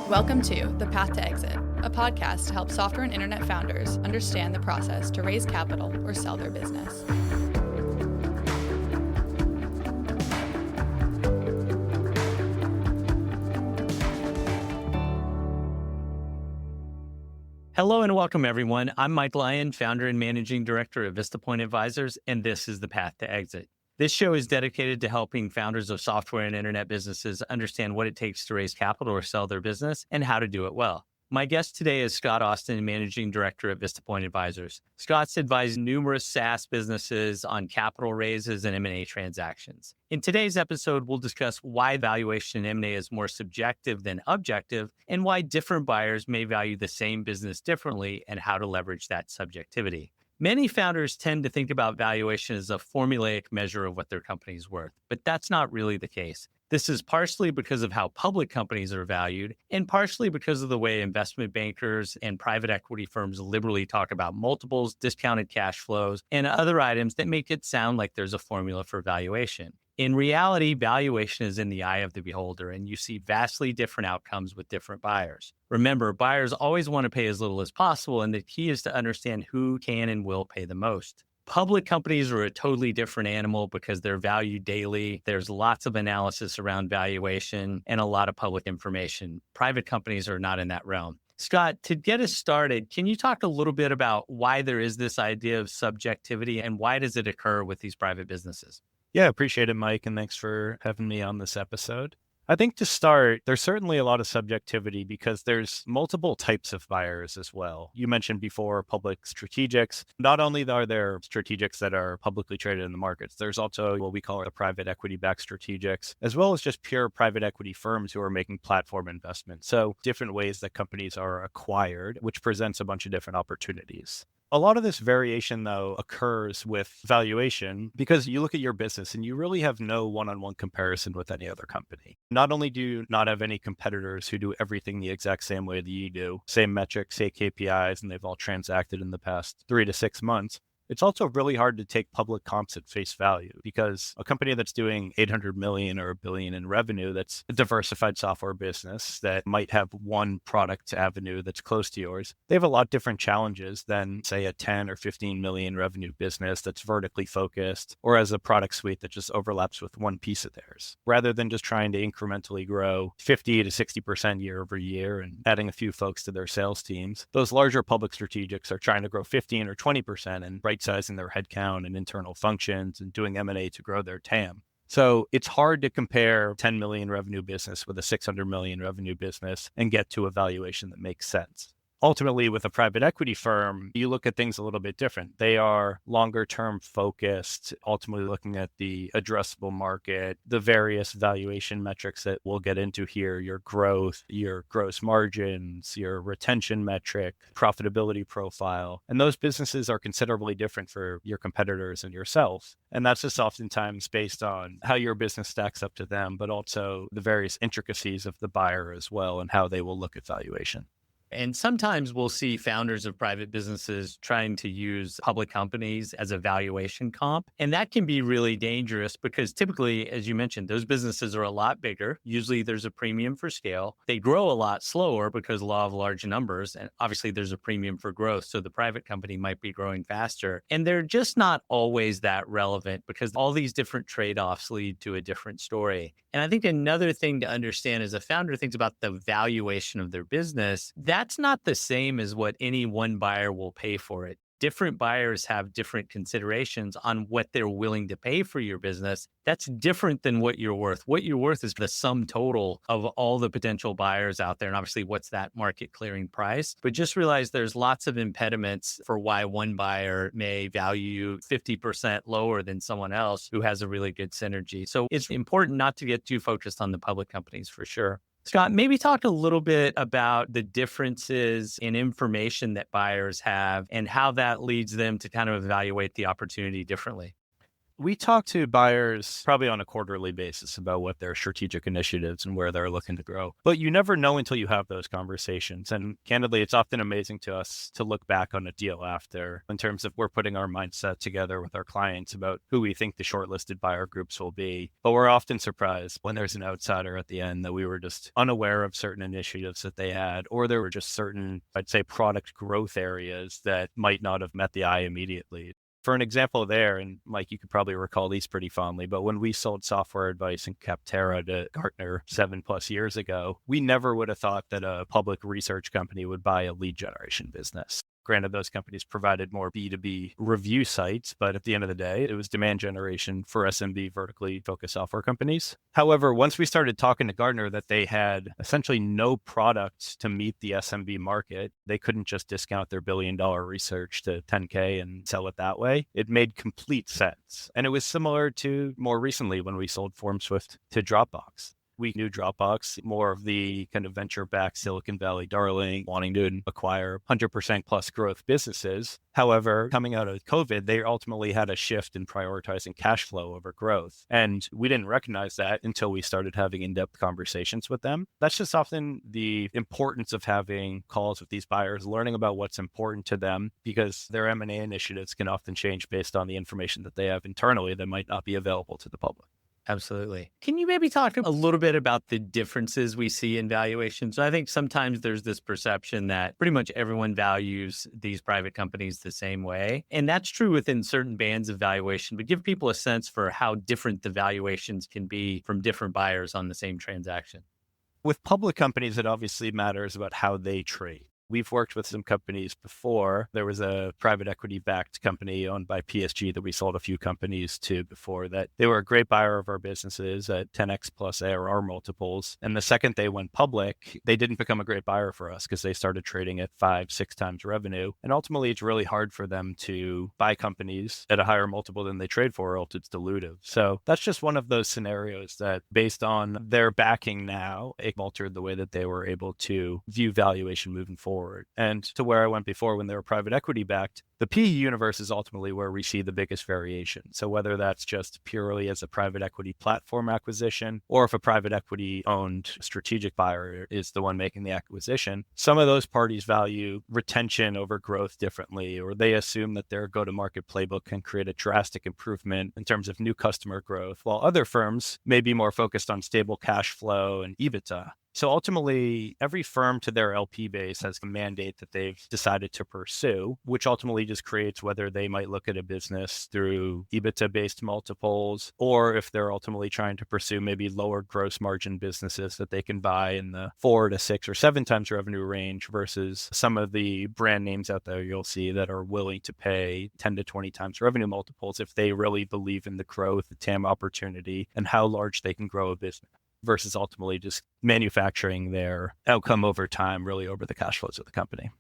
Welcome to The Path to Exit, a podcast to help software and internet founders understand the process to raise capital or sell their business. Hello and welcome, everyone. I'm Mike Lyon, founder and managing director of Vista Point Advisors, and this is The Path to Exit. This show is dedicated to helping founders of software and internet businesses understand what it takes to raise capital or sell their business and how to do it well. My guest today is Scott Austin, managing director at Vista Point Advisors. Scott's advised numerous SaaS businesses on capital raises and M&A transactions. In today's episode, we'll discuss why valuation in M&A is more subjective than objective and why different buyers may value the same business differently and how to leverage that subjectivity. Many founders tend to think about valuation as a formulaic measure of what their company is worth, but that's not really the case. This is partially because of how public companies are valued and partially because of the way investment bankers and private equity firms liberally talk about multiples, discounted cash flows, and other items that make it sound like there's a formula for valuation. In reality, valuation is in the eye of the beholder, and you see vastly different outcomes with different buyers. Remember, buyers always want to pay as little as possible, and the key is to understand who can and will pay the most. Public companies are a totally different animal because they're valued daily. There's lots of analysis around valuation and a lot of public information. Private companies are not in that realm. Scott, to get us started, can you talk a little bit about why there is this idea of subjectivity and why does it occur with these private businesses? Yeah, appreciate it, Mike, and thanks for having me on this episode. I think to start, there's certainly a lot of subjectivity because there's multiple types of buyers as well. You mentioned before public strategics. Not only are there strategics that are publicly traded in the markets, there's also what we call the private equity-backed strategics, as well as just pure private equity firms who are making platform investments. So different ways that companies are acquired, which presents a bunch of different opportunities. A lot of this variation, though, occurs with valuation because you look at your business and you really have no one-on-one comparison with any other company. Not only do you not have any competitors who do everything the exact same way that you do, same metrics, same KPIs, and they've all transacted in the past 3 to 6 months. It's also really hard to take public comps at face value because a company that's doing 800 million or $1 billion in revenue, that's a diversified software business that might have one product avenue that's close to yours. They have a lot different challenges than, say, a 10 or 15 million revenue business that's vertically focused or has a product suite that just overlaps with one piece of theirs. Rather than just trying to incrementally grow 50 to 60% year over year and adding a few folks to their sales teams, those larger public strategics are trying to grow 15 or 20% and right-sizing their headcount and internal functions and doing M&A to grow their TAM. So it's hard to compare 10 million revenue business with a 600 million revenue business and get to a valuation that makes sense. Ultimately, with a private equity firm, you look at things a little bit different. They are longer term focused, ultimately looking at the addressable market, the various valuation metrics that we'll get into here, your growth, your gross margins, your retention metric, profitability profile. And those businesses are considerably different for your competitors and yourself. And that's just oftentimes based on how your business stacks up to them, but also the various intricacies of the buyer as well and how they will look at valuation. And sometimes we'll see founders of private businesses trying to use public companies as a valuation comp. And that can be really dangerous because typically, as you mentioned, those businesses are a lot bigger. Usually there's a premium for scale. They grow a lot slower because law of large numbers. And obviously there's a premium for growth. So the private company might be growing faster. And they're just not always that relevant because all these different trade-offs lead to a different story. And I think another thing to understand as a founder thinks about the valuation of their business, that's not the same as what any one buyer will pay for it. Different buyers have different considerations on what they're willing to pay for your business. That's different than what you're worth. What you're worth is the sum total of all the potential buyers out there. And obviously, what's that market clearing price? But just realize there's lots of impediments for why one buyer may value you 50% lower than someone else who has a really good synergy. So it's important not to get too focused on the public companies for sure. Scott, maybe talk a little bit about the differences in information that buyers have and how that leads them to kind of evaluate the opportunity differently. We talk to buyers probably on a quarterly basis about what their strategic initiatives and where they're looking to grow. But you never know until you have those conversations. And candidly, it's often amazing to us to look back on a deal after in terms of we're putting our mindset together with our clients about who we think the shortlisted buyer groups will be. But we're often surprised when there's an outsider at the end that we were just unaware of certain initiatives that they had, or there were just certain, I'd say, product growth areas that might not have met the eye immediately. For an example there, and Mike, you could probably recall these pretty fondly, but when we sold Software Advice and Capterra to Gartner 7+ years ago, we never would have thought that a public research company would buy a lead generation business. Granted, those companies provided more B2B review sites, but at the end of the day, it was demand generation for SMB vertically focused software companies. However, once we started talking to Gartner that they had essentially no product to meet the SMB market, they couldn't just discount their $1 billion research to 10K and sell it that way. It made complete sense. And it was similar to more recently when we sold FormSwift to Dropbox. We knew Dropbox, more of the kind of venture-backed Silicon Valley darling, wanting to acquire 100% plus growth businesses. However, coming out of COVID, they ultimately had a shift in prioritizing cash flow over growth. And we didn't recognize that until we started having in-depth conversations with them. That's just often the importance of having calls with these buyers, learning about what's important to them, because their M&A initiatives can often change based on the information that they have internally that might not be available to the public. Absolutely. Can you maybe talk a little bit about the differences we see in valuation? So I think sometimes there's this perception that pretty much everyone values these private companies the same way. And that's true within certain bands of valuation, but give people a sense for how different the valuations can be from different buyers on the same transaction. With public companies, it obviously matters about how they trade. We've worked with some companies before. There was a private equity-backed company owned by PSG that we sold a few companies to before that. They were a great buyer of our businesses at 10x plus ARR multiples. And the second they went public, they didn't become a great buyer for us because they started trading at 5-6 times revenue. And ultimately, it's really hard for them to buy companies at a higher multiple than they trade for, or else it's dilutive. So that's just one of those scenarios that, based on their backing now, it altered the way that they were able to view valuation moving forward. And to where I went before when they were private equity backed, the PE universe is ultimately where we see the biggest variation. So whether that's just purely as a private equity platform acquisition, or if a private equity owned strategic buyer is the one making the acquisition, some of those parties value retention over growth differently, or they assume that their go-to-market playbook can create a drastic improvement in terms of new customer growth, while other firms may be more focused on stable cash flow and EBITDA. So ultimately, every firm to their LP base has a mandate that they've decided to pursue, which ultimately just creates whether they might look at a business through EBITDA-based multiples, or if they're ultimately trying to pursue maybe lower gross margin businesses that they can buy in the 4 to 6 or 7 times revenue range versus some of the brand names out there you'll see that are willing to pay 10 to 20 times revenue multiples if they really believe in the growth, the TAM opportunity, and how large they can grow a business, versus ultimately just manufacturing their outcome over time, really over the cash flows of the company.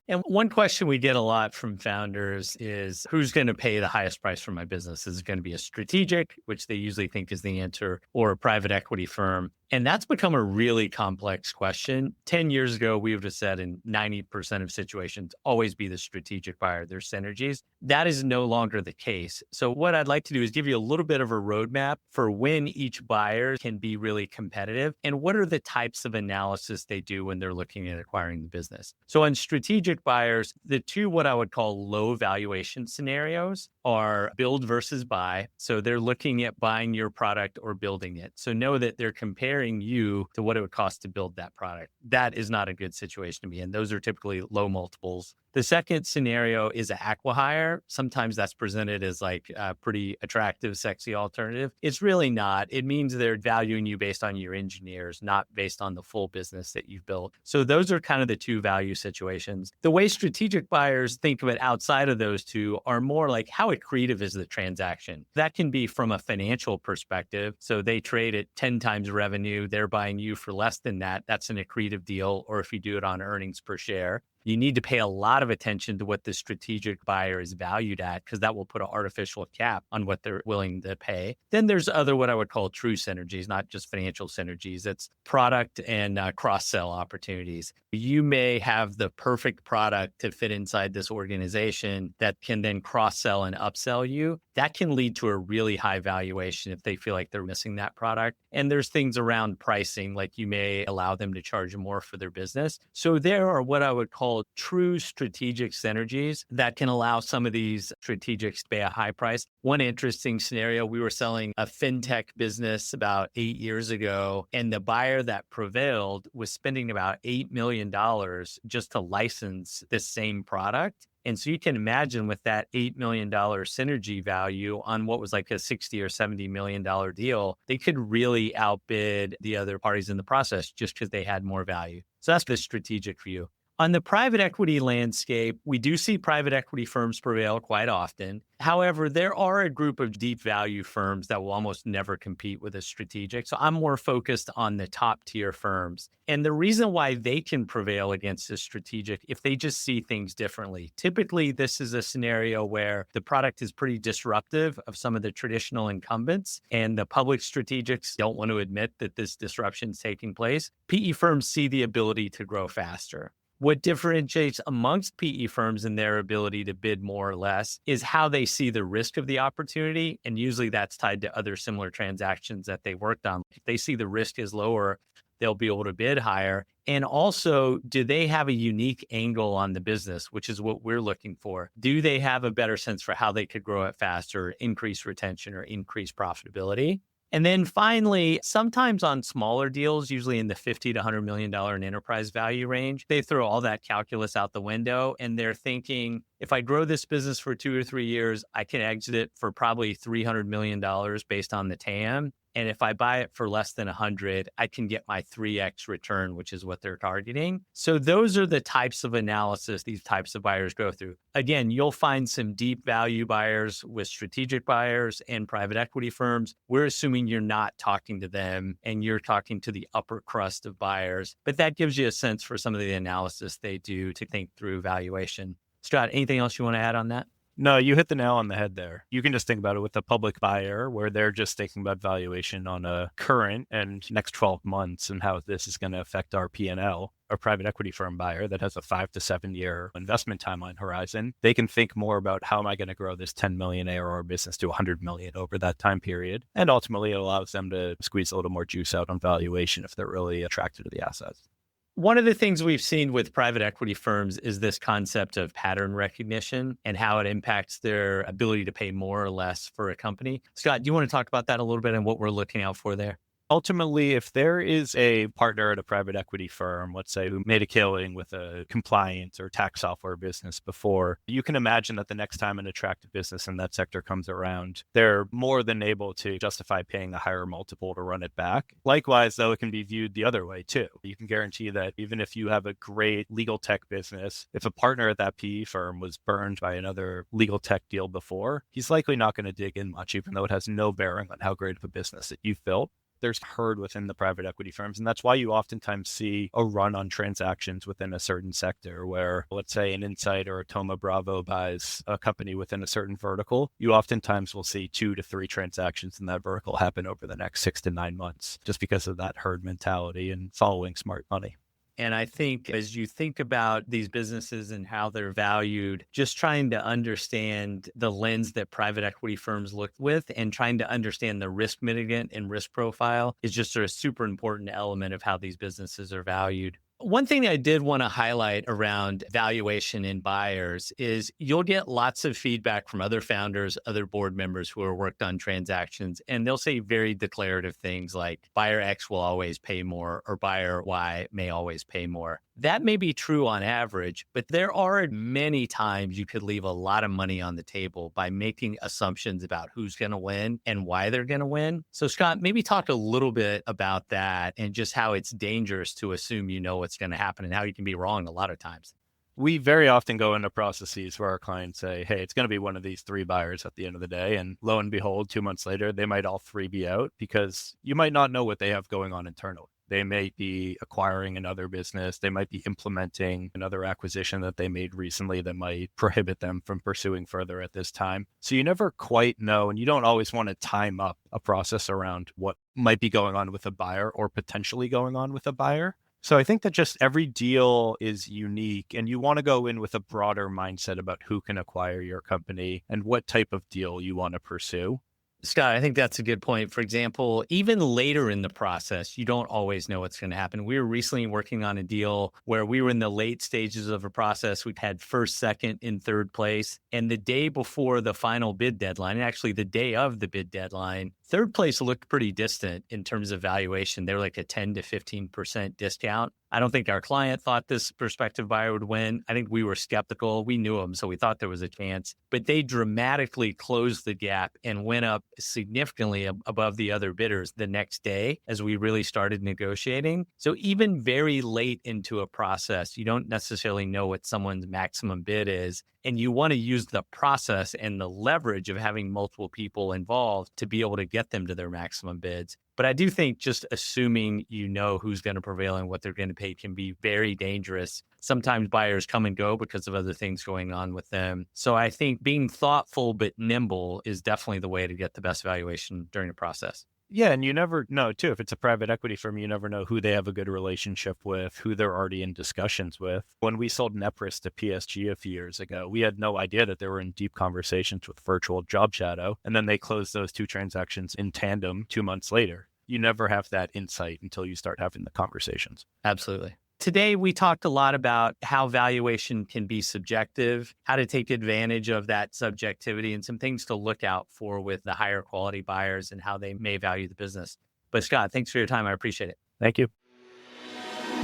And one question we get a lot from founders is, who's going to pay the highest price for my business? Is it going to be a strategic, which they usually think is the answer, or a private equity firm? And that's become a really complex question. 10 years ago, we would have said in 90% of situations, always be the strategic buyer. There's synergies. That is no longer the case. So what I'd like to do is give you a little bit of a roadmap for when each buyer can be really competitive and what are the types of analysis they do when they're looking at acquiring the business. So on strategic buyers, the two what I would call low valuation scenarios are build versus buy. So they're looking at buying your product or building it. So know that they're comparing you to what it would cost to build that product. That is not a good situation to be in. Those are typically low multiples. The second scenario is an acqui-hire. Sometimes that's presented as like a pretty attractive, sexy alternative. It's really not. It means they're valuing you based on your engineers, not based on the full business that you've built. So those are kind of the two value situations. The way strategic buyers think of it outside of those two are more like, how accretive is the transaction? That can be from a financial perspective. So they trade at 10 times revenue. They're buying you for less than that. That's an accretive deal. Or if you do it on earnings per share. you need to pay a lot of attention to what the strategic buyer is valued at, because that will put an artificial cap on what they're willing to pay. Then there's other what I would call true synergies, not just financial synergies. It's product and cross-sell opportunities. You may have the perfect product to fit inside this organization that can then cross-sell and upsell you. That can lead to a really high valuation if they feel like they're missing that product. And there's things around pricing, like you may allow them to charge more for their business. So there are what I would call true strategic synergies that can allow some of these strategics to pay a high price. One interesting scenario, we were selling a fintech business about 8 years ago, and the buyer that prevailed was spending about $8 million just to license this same product. And so you can imagine with that $8 million synergy value on what was like a $60 or $70 million deal, they could really outbid the other parties in the process just because they had more value. So that's the strategic view. On the private equity landscape, we do see private equity firms prevail quite often. However, there are a group of deep value firms that will almost never compete with a strategic. So I'm more focused on the top tier firms. And the reason why they can prevail against a strategic, if they just see things differently. Typically, this is a scenario where the product is pretty disruptive of some of the traditional incumbents, and the public strategics don't want to admit that this disruption is taking place. PE firms see the ability to grow faster. What differentiates amongst PE firms and their ability to bid more or less is how they see the risk of the opportunity. And usually that's tied to other similar transactions that they worked on. If they see the risk is lower, they'll be able to bid higher. And also, do they have a unique angle on the business, which is what we're looking for? Do they have a better sense for how they could grow it faster, increase retention, or increase profitability? And then finally, sometimes on smaller deals, usually in the $50 to $100 million in enterprise value range, they throw all that calculus out the window and they're thinking, if I grow this business for 2 or 3 years, I can exit it for probably $300 million based on the TAM. And if I buy it for less than 100, I can get my 3x return, which is what they're targeting. So those are the types of analysis these types of buyers go through. Again, you'll find some deep value buyers with strategic buyers and private equity firms. We're assuming you're not talking to them and you're talking to the upper crust of buyers. But that gives you a sense for some of the analysis they do to think through valuation. Scott, anything else you want to add on that? No, you hit the nail on the head there. You can just think about it with a public buyer where they're just thinking about valuation on a current and next 12 months and how this is going to affect our P&L. A private equity firm buyer that has a 5 to 7 year investment timeline horizon, they can think more about how am I going to grow this 10 million ARR business to 100 million over that time period. And ultimately, it allows them to squeeze a little more juice out on valuation if they're really attracted to the assets. One of the things we've seen with private equity firms is this concept of pattern recognition and how it impacts their ability to pay more or less for a company. Scott, do you want to talk about that a little bit and what we're looking out for there? Ultimately, if there is a partner at a private equity firm, let's say, who made a killing with a compliance or tax software business before, you can imagine that the next time an attractive business in that sector comes around, they're more than able to justify paying a higher multiple to run it back. Likewise, though, it can be viewed the other way too. You can guarantee that even if you have a great legal tech business, if a partner at that PE firm was burned by another legal tech deal before, he's likely not going to dig in much, even though it has no bearing on how great of a business that you've built. There's herd within the private equity firms. And that's why you oftentimes see a run on transactions within a certain sector where, let's say, an Insight or a Thoma Bravo buys a company within a certain vertical. You oftentimes will see 2 to 3 transactions in that vertical happen over the next 6 to 9 months, just because of that herd mentality and following smart money. And I think as you think about these businesses and how they're valued, just trying to understand the lens that private equity firms look with and trying to understand the risk mitigant and risk profile is just a super important element of how these businesses are valued. One thing I did want to highlight around valuation in buyers is you'll get lots of feedback from other founders, other board members who have worked on transactions, and they'll say very declarative things like buyer X will always pay more or buyer Y may always pay more. That may be true on average, but there are many times you could leave a lot of money on the table by making assumptions about who's going to win and why they're going to win. So Scott, maybe talk a little bit about that and just how it's dangerous to assume you know what's going to happen and how you can be wrong a lot of times. We very often go into processes where our clients say, hey, it's going to be one of these 3 buyers at the end of the day. And lo and behold, 2 months later, they might all 3 be out because you might not know what they have going on internally. They may be acquiring another business. They might be implementing another acquisition that they made recently that might prohibit them from pursuing further at this time. So you never quite know, and you don't always want to time up a process around what might be going on with a buyer or potentially going on with a buyer. So I think that just every deal is unique, and you want to go in with a broader mindset about who can acquire your company and what type of deal you want to pursue. Scott, I think that's a good point. For example, even later in the process, you don't always know what's going to happen. We were recently working on a deal where we were in the late stages of a process. We had first, second, and third place. And the day before the final bid deadline, and actually the day of the bid deadline, third place looked pretty distant in terms of valuation. They were like a 10 to 15% discount. I don't think our client thought this prospective buyer would win. I think we were skeptical. We knew them, so we thought there was a chance. But they dramatically closed the gap and went up significantly above the other bidders the next day as we really started negotiating. So even very late into a process, you don't necessarily know what someone's maximum bid is. And you want to use the process and the leverage of having multiple people involved to be able to get them to their maximum bids. But I do think just assuming you know who's going to prevail and what they're going to pay can be very dangerous. Sometimes buyers come and go because of other things going on with them. So I think being thoughtful but nimble is definitely the way to get the best valuation during the process. Yeah, and you never know, too, if it's a private equity firm, you never know who they have a good relationship with, who they're already in discussions with. When we sold Nepris to PSG a few years ago, we had no idea that they were in deep conversations with Virtual Job Shadow, and then they closed those 2 transactions in tandem 2 months later. You never have that insight until you start having the conversations. Absolutely. Today, we talked a lot about how valuation can be subjective, how to take advantage of that subjectivity, and some things to look out for with the higher quality buyers and how they may value the business. But Scott, thanks for your time. I appreciate it. Thank you.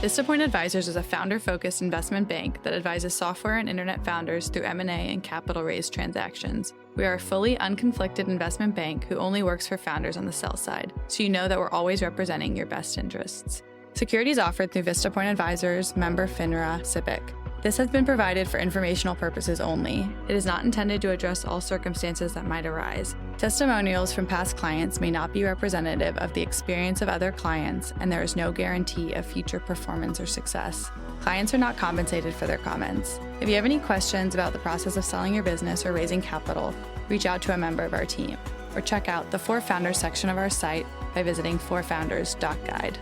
Vista Point Advisors is a founder-focused investment bank that advises software and internet founders through M&A and capital raise transactions. We are a fully unconflicted investment bank who only works for founders on the sell side, so you know that we're always representing your best interests. Securities offered through Vista Point Advisors, member FINRA, SIPC. This has been provided for informational purposes only. It is not intended to address all circumstances that might arise. Testimonials from past clients may not be representative of the experience of other clients, and there is no guarantee of future performance or success. Clients are not compensated for their comments. If you have any questions about the process of selling your business or raising capital, reach out to a member of our team, or check out the For Founders section of our site by visiting forfounders.guide.